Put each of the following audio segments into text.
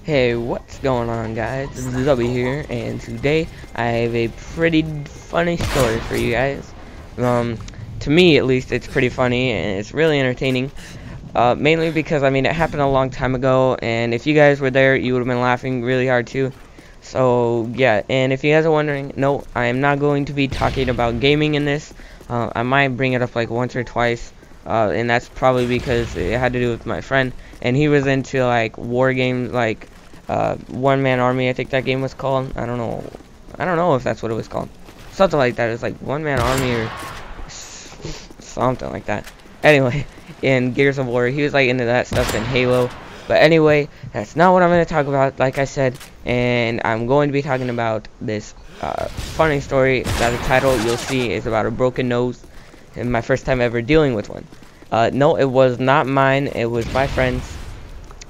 Hey, what's going on, guys? This is Zubby here, and today I have a pretty funny story for you guys. To me, at least, it's pretty funny, and it's really entertaining. Mainly because, I mean, it happened a long time ago, and if you guys were there, you would have been laughing really hard, too. So, yeah, and if you guys are wondering, no, I am not going to be talking about gaming in this. I might bring it up, like, once or twice. And that's probably because it had to do with my friend, and he was into like war games, like One Man Army, I think that game was called. I don't know if that's what it was called, something like that. It's like One Man Army or something like that. Anyway, in Gears of War, he was like into that stuff, in Halo. But anyway, that's not what I'm going to talk about, like I said, and I'm going to be talking about this funny story that the title you'll see is about a broken nose. And my first time ever dealing with one. No, it was not mine. It was my friend's.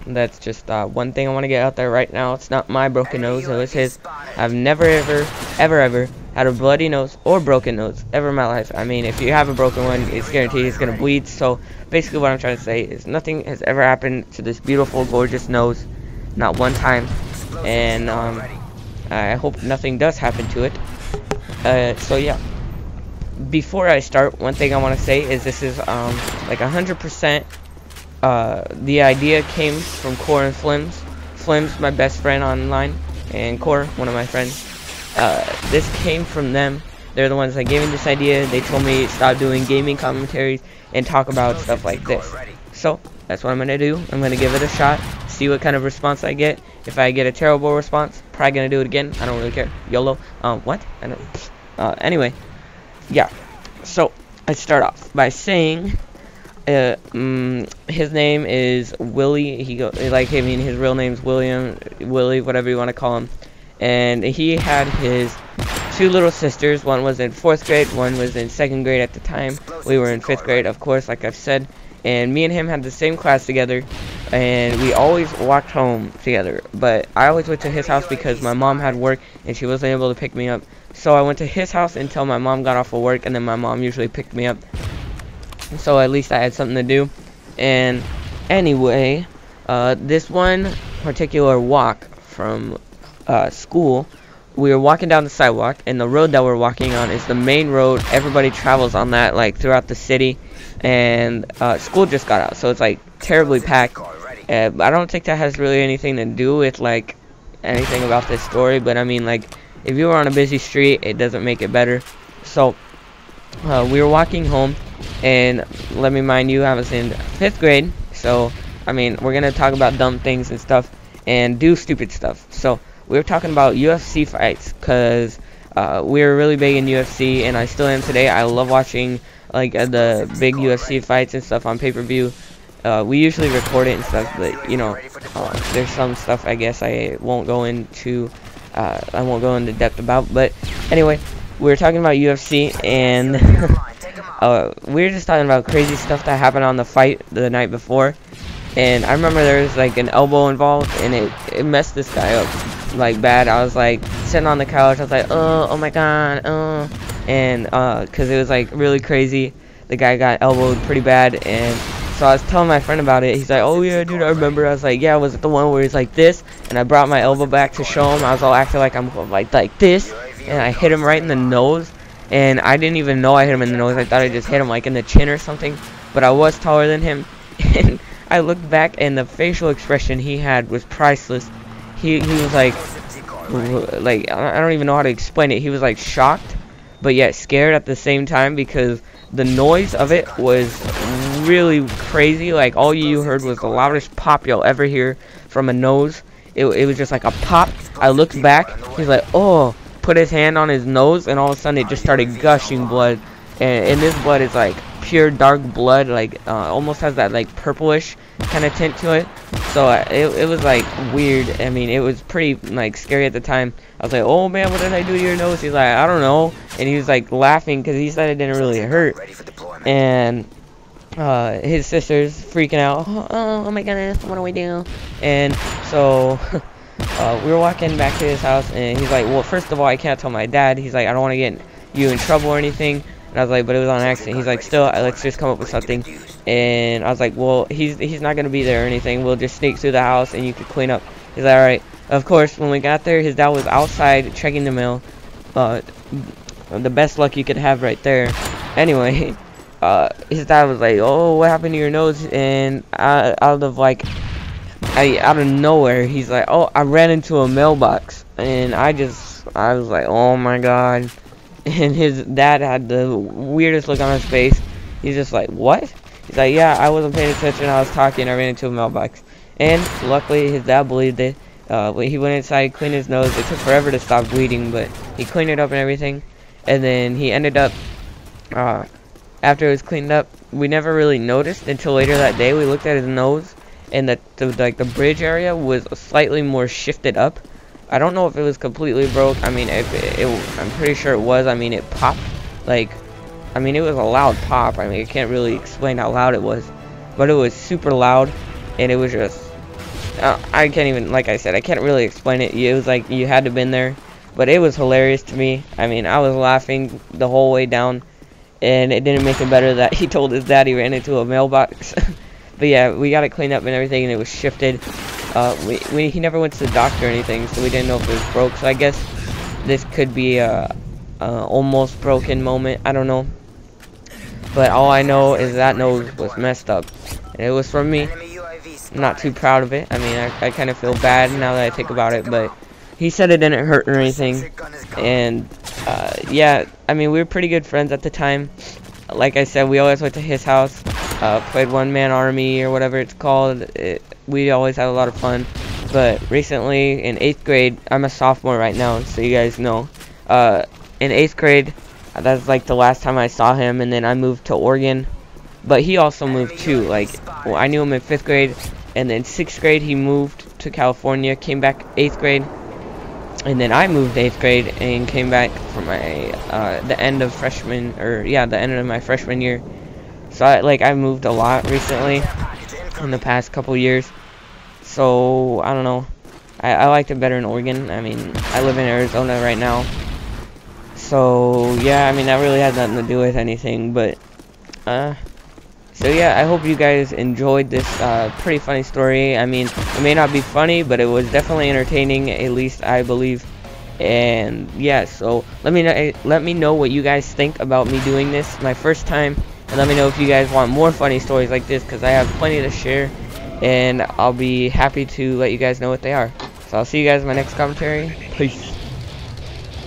That's just one thing I want to get out there right now. It's not my broken nose. It was his. I've never, ever had a bloody nose or broken nose ever in my life. I mean, if you have a broken one, it's guaranteed it's going to bleed. So basically what I'm trying to say is nothing has ever happened to this beautiful, gorgeous nose. Not one time. And I hope nothing does happen to it. So yeah. Before I start, one thing I want to say is this is like 100% the idea came from Core and Flims. Flims, my best friend online, and Core, one of my friends. This came from them. They're the ones that gave me this idea. They told me stop doing gaming commentaries and talk about stuff like this. So that's what I'm gonna do. I'm gonna give it a shot, see what kind of response I get. If I get a terrible response, probably gonna do it again. I don't really care. YOLO. What? I don't. Anyway. Yeah, so I start off by saying his name is Willie. His real name's Willie, whatever you want to call him. And he had his two little sisters. One was in 4th grade, one was in 2nd grade at the time. We were in 5th grade, of course, like I've said. And me and him had the same class together, and we always walked home together. But I always went to his house because my mom had work and she wasn't able to pick me up. So I went to his house until my mom got off of work, and then my mom usually picked me up. So at least I had something to do. And anyway, this one particular walk from school, we were walking down the sidewalk, and the road that we're walking on is the main road. Everybody travels on that, like, throughout the city. And school just got out, so it's like terribly packed. I don't think that has really anything to do with like anything about this story, but I mean, like, if you were on a busy street, it doesn't make it better. So we were walking home, and let me mind you, I was in 5th grade, so I mean, we're gonna talk about dumb things and stuff and do stupid stuff. So we were talking about UFC fights, because we were really big in UFC, and I still am today. I love watching like the big UFC fights and stuff on pay-per-view. We usually record it and stuff, but you know, there's some stuff I guess I won't go into depth about. But anyway, we were talking about UFC, and we were just talking about crazy stuff that happened on the fight the night before. And I remember there was like an elbow involved, and it messed this guy up like bad. I was like sitting on the couch, I was like, oh my god, and because it was like really crazy. The guy got elbowed pretty bad, and so I was telling my friend about it. He's like, oh yeah dude, I remember. I was like, yeah, was it the one where he's like this? And I brought my elbow back to show him. I was all acting like I'm like this, and I hit him right in the nose, and I didn't even know I hit him in the nose. I thought I just hit him like in the chin or something, but I was taller than him. And I looked back, and the facial expression he had was priceless. He was like I don't even know how to explain it. He was like shocked, but yet scared at the same time, because the noise of it was really crazy. Like, all you heard was the loudest pop you'll ever hear from a nose. It was just like a pop. I looked back, he's like, oh, put his hand on his nose, and all of a sudden it just started gushing blood. And this blood is like pure dark blood, like almost has that like purplish kind of tint to it. So it was like weird. I mean, it was pretty like scary at the time. I was like, oh man, what did I do to your nose? He's like, I don't know. And he was like laughing because he said it didn't really hurt. And his sister's freaking out. Oh my goodness, what do we do? And so we were walking back to his house, and he's like, well, first of all, I can't tell my dad. He's like, I don't want to get you in trouble or anything. And I was like, but it was on accident. He's like, still, let's just come up with something. And I was like, well, he's not going to be there or anything. We'll just sneak through the house, and you could clean up. He's like, alright. Of course, when we got there, his dad was outside checking the mail. The best luck you could have right there. Anyway, his dad was like, oh, what happened to your nose? And out of nowhere, he's like, oh, I ran into a mailbox. And I was like, oh my god. And his dad had the weirdest look on his face. He's just like, what? He's like, yeah, I wasn't paying attention, I was talking, I ran into a mailbox. And luckily, his dad believed it. When he went inside, cleaned his nose. It took forever to stop bleeding, but he cleaned it up and everything. And then he ended up, after it was cleaned up, we never really noticed until later that day. We looked at his nose, and the bridge area was slightly more shifted up. I don't know if it was completely broke. I mean, I'm pretty sure it was. I mean, it popped. Like, I mean, it was a loud pop. I mean, I can't really explain how loud it was, but it was super loud, and it was just, I can't even, like I said, I can't really explain it. It was like you had to been there, but it was hilarious to me. I mean, I was laughing the whole way down, and it didn't make it better that he told his dad he ran into a mailbox. But yeah, we got it cleaned up and everything, and it was shifted. He never went to the doctor or anything, so we didn't know if it was broke. So I guess this could be a almost broken moment. I don't know. But all I know is that nose was messed up, and it was from me. I'm not too proud of it. I mean, I kind of feel bad now that I think about it, but he said it didn't hurt or anything. And yeah, I mean, we were pretty good friends at the time. Like I said, we always went to his house, played one-man army or whatever it's called. We always had a lot of fun. But recently, in 8th grade, I'm a sophomore right now, so you guys know. In 8th grade, that's like the last time I saw him, and then I moved to Oregon. But he also moved too. Like, well, I knew him in 5th grade, and then 6th grade he moved to California, came back 8th grade. And then I moved 8th grade and came back for my the end of the end of my freshman year. So I moved a lot recently in the past couple years. So I don't know. I liked it better in Oregon. I mean, I live in Arizona right now. So yeah, I mean, that really has nothing to do with anything. But so yeah, I hope you guys enjoyed this pretty funny story. I mean, it may not be funny, but it was definitely entertaining, at least I believe. And yeah, so let me know what you guys think about me doing this, my first time, and let me know if you guys want more funny stories like this, because I have plenty to share, and I'll be happy to let you guys know what they are. So I'll see you guys in my next commentary. Peace.